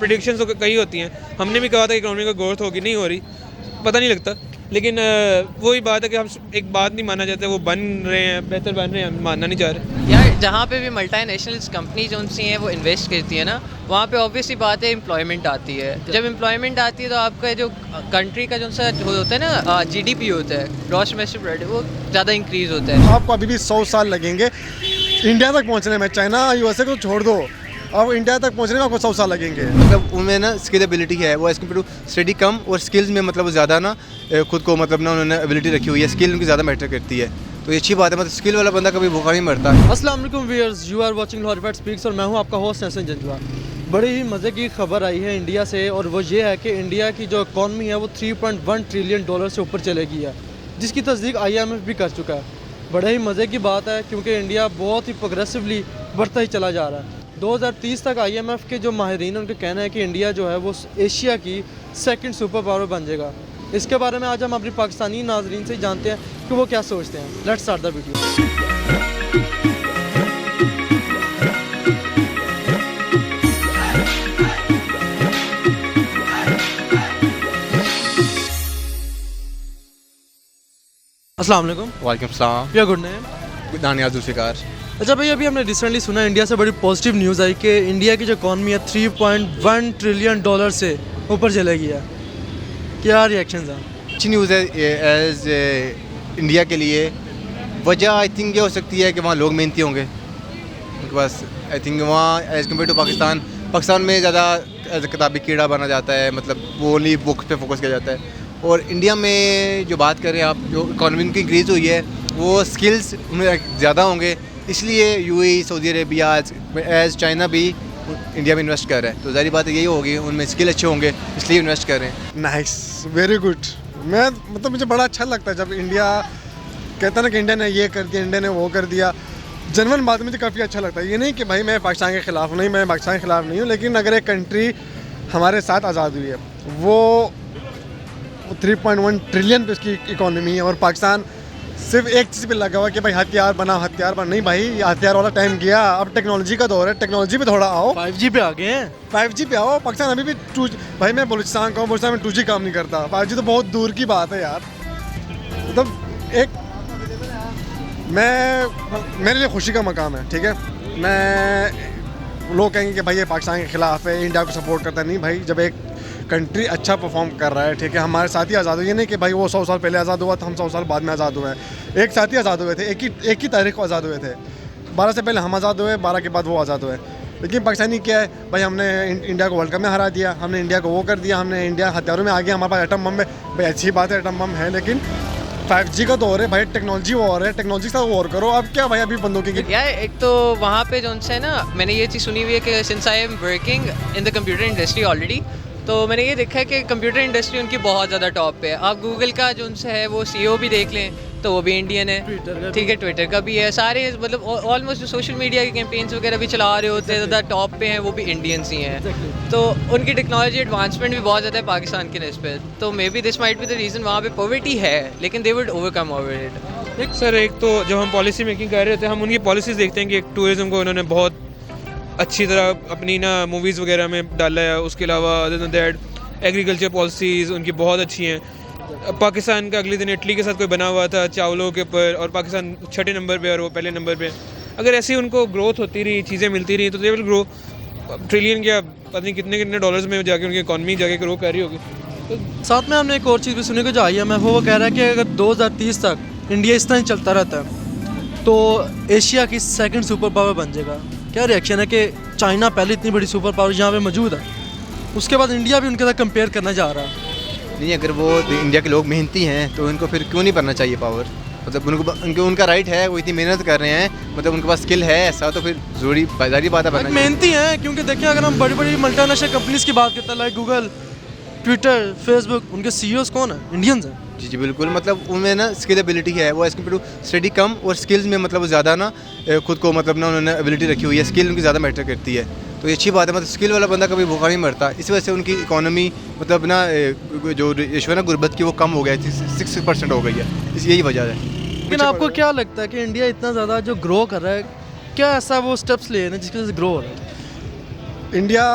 Predictions तो कई होती हैं, हमने भी कहा था कि इकोनॉमी का ग्रोथ होगी, नहीं हो रही, पता नहीं लगता। लेकिन वही बात है कि हम एक बात नहीं मानना चाहते, वो बन रहे हैं, बेहतर बन रहे हैं, हम मानना नहीं चाह रहे। यार जहाँ पे भी मल्टीनेशनल कंपनी जो सी हैं वो इन्वेस्ट करती है ना, वहाँ पे ऑब्वियसली बात है एम्प्लॉयमेंट आती है। जब एम्प्लॉयमेंट आती है तो आपका जो कंट्री का जो सा होता है ना जीडीपी होता है, ग्रॉस डोमेस्टिक प्रोडक्ट, वो ज़्यादा इंक्रीज होता है। आपको अभी भी 100 साल लगेंगे इंडिया तक पहुंचने में। चाइना यूएसए को छोड़ दो, अब इंडिया तक पहुंचने में आपको 100 साल लगेंगे। मतलब उनमें ना स्किलेबिलिटी है, वो एज़ कम्पेयर टू स्टडी कम, और स्किल्स में मतलब वो ज़्यादा ना खुद को मतलब ना उन्होंने एबिलिटी रखी हुई है, स्किल उनकी ज़्यादा मैटर करती है, तो ये अच्छी बात है। मतलब स्किल वाला बंदा कभी भूखा नहीं मरता। अस्सलाम वालेकुम viewers, you are watching Lahore report speaks और मैं हूं आपका होस्ट हसन जंजवा। बड़ी ही मज़े की खबर आई है इंडिया से, और वो ये है कि इंडिया की जो इकॉनमी है वो $3.1 ट्रिलियन से ऊपर चलेगी है, जिसकी तस्दीक IMF भी कर चुका है। बड़े ही मज़े की बात है क्योंकि इंडिया बहुत ही प्रोग्रेसिवली बढ़ता ही चला जा रहा है। 2030 तक IMF के जो माहिरीन हैं उनका कहना है कि इंडिया जो है वो एशिया की सेकंड सुपर पावर बन जाएगा। इसके बारे में आज हम अपनी पाकिस्तानी नाजरीन से जानते हैं कि वो क्या सोचते हैं। Let's start the video. अस्सलाम वालेकुम। वालेकुम सलाम। या गुड नेम? दानिया जुल्फ़िकार। अच्छा भाई, अभी हमने रिसेंटली सुना इंडिया से बड़ी पॉजिटिव न्यूज़ आई कि इंडिया की जो इकॉनमी है $3.1 ट्रिलियन से ऊपर चलेगी है। क्या रिएक्शंस हैं? अच्छी न्यूज़ है एज इंडिया के लिए। वजह आई थिंक ये हो सकती है कि वहाँ लोग मेहनती होंगे उनके पास। आई थिंक वहाँ एज़ कम्पेयर टू पाकिस्तान में ज़्यादा किताबी कीड़ा बना जाता है, मतलब वो ओनली बुक्स पे फोकस किया जाता है। और इंडिया में जो बात करें आप, जो इकॉनमी की इंक्रीज़ हुई है वो स्किल्स उनमें ज़्यादा होंगे, इसलिए UAE, Saudi Arabia as China भी इंडिया में इन्वेस्ट कर रहा है। तो ज़ाहिर बात यही होगी, उनमें स्किल अच्छे होंगे इसलिए इन्वेस्ट कर रहे हैं। Nice, very good. मैं मतलब मुझे बड़ा अच्छा लगता है जब इंडिया कहता है ना कि इंडिया ने ये कर दिया, इंडिया ने वो कर दिया। जनरल बात मुझे काफ़ी अच्छा लगता है। ये नहीं कि भाई मैं पाकिस्तान के ख़िलाफ़ नहीं, मैं पाकिस्तान के ख़िलाफ़ नहीं हूँ, लेकिन अगर एक कंट्री हमारे साथ आज़ाद हुई है, वो 3.1 ट्रिलियन पे उसकी इकॉनमी है, और पाकिस्तान सिर्फ एक चीज़ पे लगा हुआ कि भाई हथियार बना। नहीं भाई, ये हथियार वाला टाइम गया, अब टेक्नोलॉजी का दौर है। टेक्नोलॉजी पे थोड़ा आओ, 5G पे आ गए हैं। 5G पे आओ। पाकिस्तान अभी भी भाई मैं बलूचिस्तान का हूँ, बलूचिस्तान में 2G काम नहीं करता। 5G तो बहुत दूर की बात है यार। मतलब एक मेरे लिए खुशी का मकाम है, ठीक है। लोग कहेंगे कि भाई ये पाकिस्तान के ख़िलाफ़ है, इंडिया को सपोर्ट करता है। नहीं भाई, जब एक कंट्री अच्छा परफॉर्म कर रहा है, ठीक है, हमारे साथ ही आज़ाद हुए। ये नहीं कि भाई वो 100 साल पहले आज़ाद हुआ था, हम 100 साल बाद में आज़ाद हुए हैं। एक साथ ही आज़ाद हुए थे, एक ही तारीख को आज़ाद हुए थे। 12 से पहले हम आज़ाद हुए, 12 के बाद वो आज़ाद हुए। लेकिन पाकिस्तानी क्या है भाई, हमने इंडिया को वर्ल्ड कप में हरा दिया, हमने इंडिया को वो कर दिया, हमने इंडिया हथियारों में आ गया, हमारे पास एटम बम है। भाई अच्छी बात है, एटम बम है, लेकिन 5G का दौर है भाई, टेक्नोलॉजी वॉर है, टेक्नोलॉजी का वॉर करो। अब क्या भाई, अभी बंदूकों की यार एक तो वहाँ पे जो है ना, मैंने ये चीज़ सुनी हुई है कि since I am working in the computer industry already, तो मैंने ये देखा है कि कंप्यूटर इंडस्ट्री उनकी बहुत ज़्यादा टॉप पे है। आप गूगल का जो उनसे है वो CEO भी देख लें तो वो भी इंडियन है, ठीक है, ट्विटर का भी है। सारे मतलब ऑलमोस्ट जो सोशल मीडिया के कैंपेन्स वगैरह भी चला रहे होते हैं, ज़्यादा टॉप पे हैं, वो भी इंडियंस ही हैं। तो उनकी टेक्नोलॉजी एडवांसमेंट भी बहुत ज़्यादा है पाकिस्तान के निस्बत। तो may be this might be the reason वहाँ पे पॉवर्टी है, लेकिन they would overcome over it. Sir एक तो जब हम पॉलिसी मेकिंग कर रहे थे, हम उनकी पॉलिसीज़ देखते हैं कि टूरिज़म को उन्होंने बहुत अच्छी तरह अपनी ना मूवीज़ वगैरह में डाला है। उसके अलावा other than that agriculture policies उनकी बहुत अच्छी हैं। पाकिस्तान का अगले दिन इटली के साथ कोई बना हुआ था चावलों के ऊपर, और पाकिस्तान 6ठे नंबर पे और वो पहले नंबर पे। अगर ऐसी उनको ग्रोथ होती रही, चीज़ें मिलती रही, तो दे विल ग्रो ट्रिलियन क्या पता नहीं कितने डॉलर्स में जाके उनकी इकॉनमी जाके ग्रो कर रही होगी। तो साथ में हमने एक और चीज़ भी सुनी कि जो IMF वो कह रहा है कि अगर 2030 तक इंडिया इस तरह ही चलता रहता है तो एशिया की सेकंड सुपर पावर बन जाएगा। क्या रिएक्शन है कि चाइना पहले इतनी बड़ी सुपर पावर यहाँ पे मौजूद है, उसके बाद इंडिया भी उनके साथ कंपेयर करना जा रहा है? नहीं, अगर वो इंडिया के लोग मेहनती हैं तो उनको फिर क्यों नहीं बनना चाहिए पावर। मतलब उनका राइट है, वो इतनी मेहनत कर रहे हैं, मतलब उनके पास स्किल है ऐसा, तो फिर ज़रूरी बाजारी बात है बनना चाहिए। मेहनती हैं क्योंकि देखिए अगर हम बड़ी बड़ी मल्टीनेशनल कंपनीज की बात करते हैं, लाइक गूगल, ट्विटर, फेसबुक, उनके CEOs कौन है? इंडियंस हैं। जी बिल्कुल। मतलब उनमें ना स्किलेबिलिटी है, वो एज़ कम्पेयर टू स्टडी कम, और स्किल्स में मतलब वो ज़्यादा ना खुद को मतलब ना उन्होंने एबिलिटी रखी हुई है, स्किल उनकी ज़्यादा मैटर करती है, तो ये अच्छी बात है। मतलब स्किल वाला बंदा कभी भूखा नहीं मरता। इस वजह से उनकी इकॉनमी मतलब ना जो रेशो है ना गुर्बत की, वो कम हो गया है, 6% हो गई है। यही वजह है। लेकिन आपको क्या लगता है कि इंडिया इतना ज़्यादा जो ग्रो कर रहा है, क्या ऐसा वो स्टेप्स ले रहे हैं जिसकी वजह से ग्रो हो रहा है? इंडिया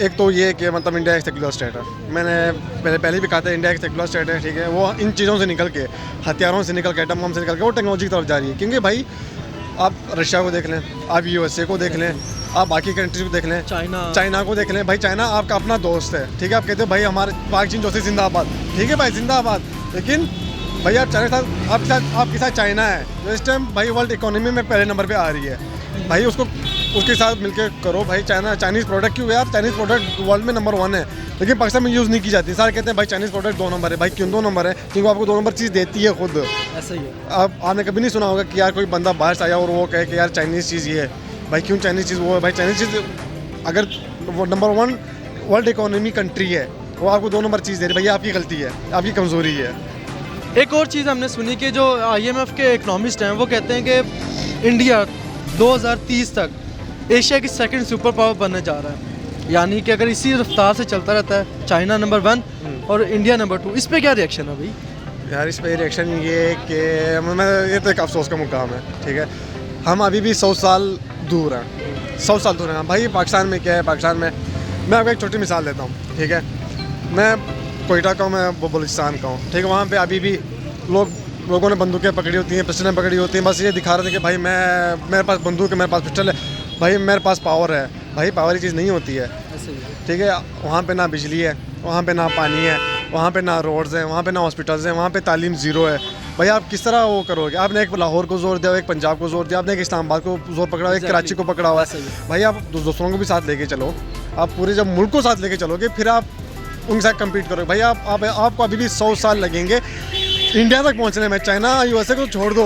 एक तो ये कि मतलब इंडिया एक सेक्युलर स्टेट है, मैंने पहले भी कहा था इंडिया एक सेक्युलर स्टेट है, ठीक है। वो इन चीज़ों से निकल के, हथियारों से निकल के, एटम बम से निकल के वो टेक्नोलॉजी की तरफ जा रही है। क्योंकि भाई आप रशिया को देख लें, आप USA को देख लें, आप बाकी कंट्रीज को देख लें, चाइना को देख लें। भाई चाइना आपका अपना दोस्त है, ठीक है। आप कहते हो भाई हमारे पाक चीन जोशी जिंदाबाद, ठीक है भाई जिंदाबाद। लेकिन भाई आप चाइना के साथ आपके साथ चाइना है जो इस टाइम भाई वर्ल्ड इकोनॉमी में पहले नंबर पे आ रही है। भाई उसके साथ मिलकर करो भाई। चाइनीज़ प्रोडक्ट क्यों यार, चाइनीज़ प्रोडक्ट वर्ल्ड में नंबर 1 है, लेकिन पाकिस्तान में यूज़ नहीं की जाती। सारे कहते हैं भाई चाइनीज़ प्रोडक्ट 2 नंबर है। भाई क्यों 2 नंबर है? क्योंकि वो आपको 2 नंबर चीज़ देती है खुद। ऐसा ही है। आपने कभी नहीं सुना होगा कि यार कोई बंदा बाहर से आया और वो कहे कि यार चाइनीज़ चीज़ ये है। भाई क्यों चाइनीज़ चीज़ वो है? भाई चाइनीज़ चीज़ अगर वो नंबर 1 वर्ल्ड इकोनॉमी कंट्री है, वो आपको 2 नंबर चीज़ दे रही है, भैया आपकी गलती है, आपकी कमज़ोरी है। एक और चीज़ हमने सुनी कि जो IMF के इकोनॉमिस्ट हैं वो कहते हैं कि इंडिया 2030 तक एशिया की सेकंड सुपर पावर बनने जा रहा है। यानी कि अगर इसी रफ्तार से चलता रहता है, चाइना नंबर 1 और इंडिया नंबर 2, इस पे क्या रिएक्शन है भाई? यार इस पे रिएक्शन ये है कि ये तो एक अफसोस का मुकाम है, ठीक है। हम अभी भी 100 साल दूर हैं, 100 साल दूर हैं भाई। पाकिस्तान में क्या है, पाकिस्तान में मैं आपको एक छोटी मिसाल देता हूँ, ठीक है। मैं कोयटा का हूँ, मैं बलूचिस्तान का हूँ, ठीक है। वहाँ पे अभी भी लोगों ने बंदूकें पकड़ी होती हैं, पिस्टलें पकड़ी होती हैं, बस ये दिखा रहे थे कि भाई मेरे पास बंदूक है, मेरे पास पिस्टल है, भाई मेरे पास पावर है। भाई पावर की चीज़ नहीं होती है, ठीक है। वहाँ पे ना बिजली है, वहाँ पे ना पानी है, वहाँ पे ना रोड्स हैं, वहाँ पे ना हॉस्पिटल्स हैं, वहाँ पे तालीम ज़ीरो है। भाई आप किस तरह वो करोगे? आपने एक लाहौर को जोर दिया, एक पंजाब को जोर दिया, आपने एक इस्लामाबाद को जोर पकड़ा, एक कराची को पकड़ा हुआ है। भाई आप दूसरों को भी साथ लेके चलो, आप पूरे जब मुल्क को साथ लेके चलोगे फिर आप उनके साथ कम्पीट करोगे। भाई आपको अभी भी 100 साल लगेंगे इंडिया तक पहुँचने में। चाइना USA को छोड़ दो,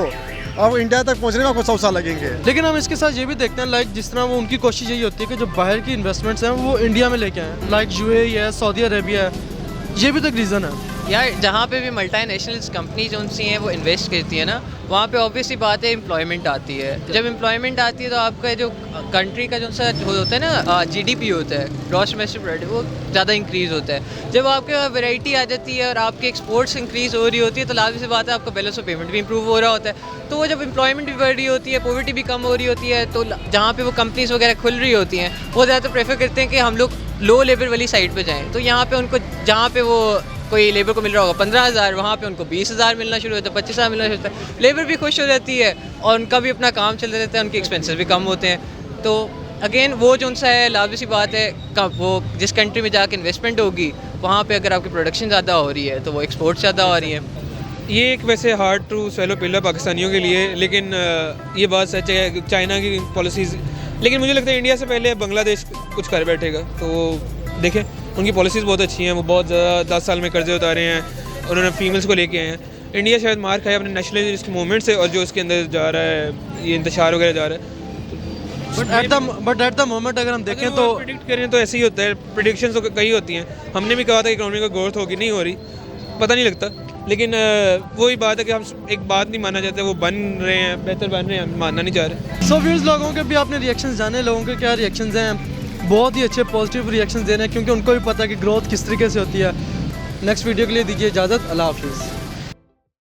अब इंडिया तक पहुँचने में आपको 100 साल लगेंगे। लेकिन हम इसके साथ ये भी देखते हैं, लाइक जिस तरह वो उनकी कोशिश यही होती है कि जो बाहर की इन्वेस्टमेंट्स हैं वो इंडिया में लेके आएँ, लाइक UAE है, सऊदी अरेबिया है, ये भी तो एक रीज़न है यार। जहाँ पे भी मल्टीनेशनल कंपनी जो सी हैं वो इन्वेस्ट करती है ना, वहाँ पे ऑब्वियसली बात है एम्प्लॉयमेंट आती है। जब एम्प्लॉयमेंट आती है तो आपका जो कंट्री का जो सा होता है ना GDP होता है, ग्रॉस डोमेस्टिक प्रोडक्ट, वो ज़्यादा इंक्रीज़ होता है। जब आपके पास वैरायटी आ जाती है और आपके एक्सपोर्ट्स इंक्रीज़ हो रही होती है तो लाजमी सी बात है आपका बैलेंस ऑफ पेमेंट भी इंप्रूव हो रहा होता है। तो वो जब एम्प्लॉयमेंट भी बढ़ रही होती है, पॉवर्टी भी कम हो रही होती है, तो जहाँ पे वो कंपनीज वगैरह खुल रही होती हैं वो ज़्यादातर प्रेफर करते हैं कि हम लोग लो लेबर वाली साइड पे जाएं। तो यहाँ पे उनको जहाँ पे वो कोई लेबर को मिल रहा होगा 15,000, वहाँ पे उनको 20,000 मिलना शुरू होता है, 25,000 मिलना शुरू होता है। लेबर भी खुश हो जाती है और उनका भी अपना काम चलता रहता है, उनके एक्सपेंसेस भी कम होते हैं। तो अगेन वो जो उनसा है लाजमी सी बात है, वो जिस कंट्री में जाके इन्वेस्टमेंट होगी वहाँ पे अगर आपकी प्रोडक्शन ज़्यादा हो रही है तो वो एक्सपोर्ट ज़्यादा हो रही है। ये एक वैसे हार्ड टू स्वेलो पिल है पाकिस्तानियों के लिए, लेकिन ये बात सच है चाइना की पॉलिसीज़। लेकिन मुझे लगता है इंडिया से पहले बांग्लादेश कुछ कर बैठेगा, तो देखें उनकी पॉलिसीज़ बहुत अच्छी हैं। वो बहुत ज़्यादा 10 साल में कर्जे उतारे हैं, उन्होंने फीमेल्स को लेके आए हैं। इंडिया शायद मार खाए अपने नेशनलिस्ट मूवमेंट से और जो उसके अंदर जा रहा है ये इंतशार वगैरह जा रहा है। बट एट द मोमेंट अगर हम देखें तो प्रिडिक्ट करें तो ऐसे ही होता है, प्रिडिक्शंस तो कई होती हैं। हमने भी कहा था इकोनॉमी का ग्रोथ होगी, नहीं हो रही, पता नहीं लगता। लेकिन वही बात है कि हम एक बात नहीं मानना चाहते, वो बन रहे हैं, बेहतर बन रहे हैं, हम मानना नहीं चाह रहे। सो व्यूज़ लोगों के भी आपने रिएक्शंस जाने, लोगों के क्या रिएक्शंस हैं, बहुत ही अच्छे पॉजिटिव रिएक्शंस दे रहे हैं क्योंकि उनको भी पता है कि ग्रोथ किस तरीके से होती है। नेक्स्ट वीडियो के लिए दीजिए इजाज़त, अल्लाह हाफिज़।